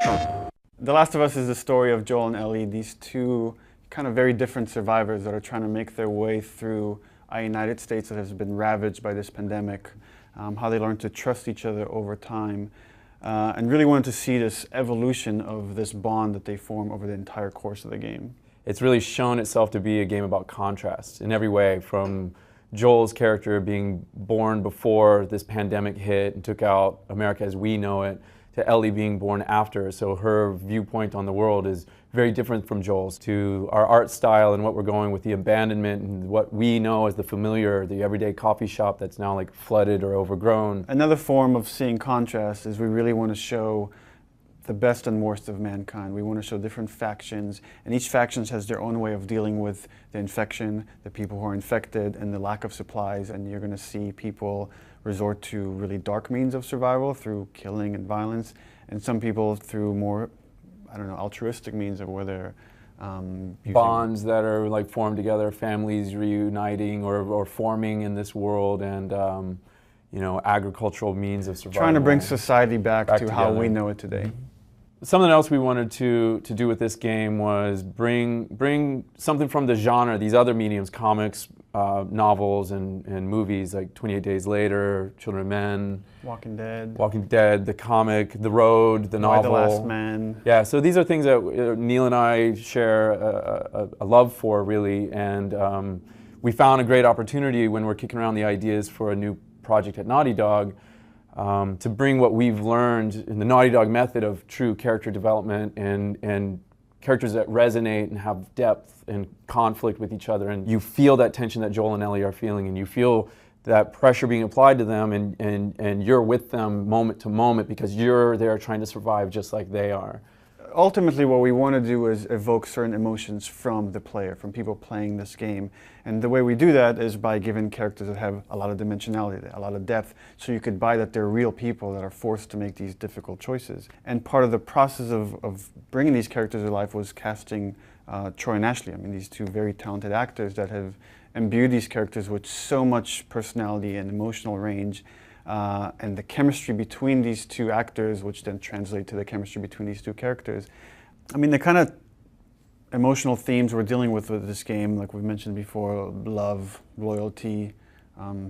The Last of Us is the story of Joel and Ellie, these two kind of very different survivors that are trying to make their way through a United States that has been ravaged by this pandemic, how they learn to trust each other over time, and really wanted to see this evolution of this bond that they form over the entire course of the game. It's really shown itself to be a game about contrast in every way, from Joel's character being born before this pandemic hit and took out America as we know it, to Ellie being born after. So her viewpoint on the world is very different from Joel's, to our art style and what we're going with the abandonment and what we know as the familiar, the everyday coffee shop that's now like flooded or overgrown. Another form of seeing contrast is we really want to show the best and worst of mankind. We want to show different factions, and each faction has their own way of dealing with the infection, the people who are infected, and the lack of supplies, and you're going to see people resort to really dark means of survival through killing and violence, and some people through more, I don't know, altruistic means of where they're bonds that are like formed together, families reuniting or forming in this world, and you know, agricultural means of survival. Trying to bring society back to together. how we know it today. Something else we wanted to do with this game was bring something from the genre, these other mediums, comics, novels, and movies like 28 Days Later, Children of Men, Walking Dead, the comic, The Road, the novel. The Last Man. Yeah, so these are things that Neil and I share a love for, really, and we found a great opportunity when we're kicking around the ideas for a new project at Naughty Dog, to bring what we've learned in the Naughty Dog method of true character development and characters that resonate and have depth and conflict with each other, and you feel that tension that Joel and Ellie are feeling, and you feel that pressure being applied to them, and you're with them moment to moment because you're there trying to survive just like they are. Ultimately, what we want to do is evoke certain emotions from the player, from people playing this game. And the way we do that is by giving characters that have a lot of dimensionality, a lot of depth, so you could buy that they're real people that are forced to make these difficult choices. And part of the process of bringing these characters to life was casting Troy and Ashley. I mean, these two very talented actors that have imbued these characters with so much personality and emotional range. And the chemistry between these two actors, which then translate to the chemistry between these two characters. I mean, the kind of emotional themes we're dealing with this game, like we mentioned before, love, loyalty,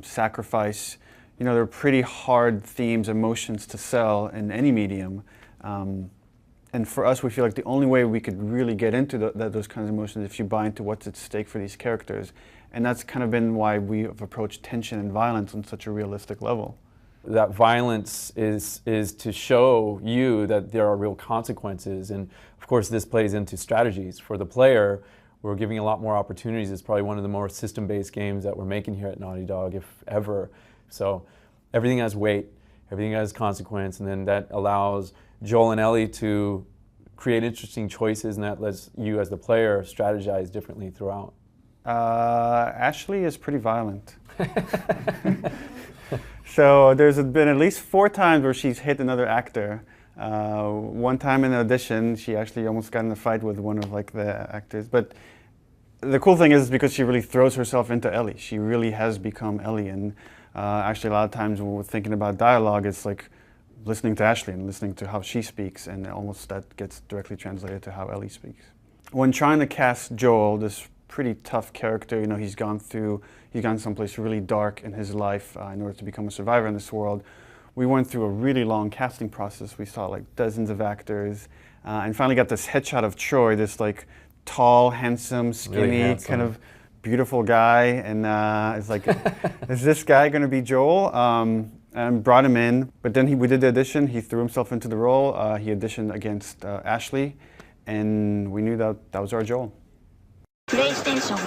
sacrifice, you know, they're pretty hard themes, emotions to sell in any medium. And for us, we feel like the only way we could really get into those kinds of emotions is if you buy into what's at stake for these characters. And that's kind of been why we have approached tension and violence on such a realistic level. That violence is to show you that there are real consequences, and of course this plays into strategies. For the player, we're giving a lot more opportunities. It's probably one of the more system-based games that we're making here at Naughty Dog, if ever. So everything has weight, everything has consequence, and then that allows Joel and Ellie to create interesting choices, and that lets you as the player strategize differently throughout. Ashley is pretty violent. So there's been at least 4 times where she's hit another actor. One time in an audition, she actually almost got in a fight with one of like the actors. But the cool thing is because she really throws herself into Ellie. She really has become Ellie. And actually a lot of times when we're thinking about dialogue, it's like listening to Ashley and listening to how she speaks, and almost that gets directly translated to how Ellie speaks. When trying to cast Joel, this pretty tough character, you know, he's gone someplace really dark in his life in order to become a survivor in this world. We went through a really long casting process. We saw like dozens of actors, and finally got this headshot of Troy, this like tall, handsome, skinny, really handsome, kind of beautiful guy, and it's like, is this guy going to be Joel? And brought him in, but then we did the audition. He threw himself into the role. He auditioned against Ashley, and we knew that was our Joel. PlayStation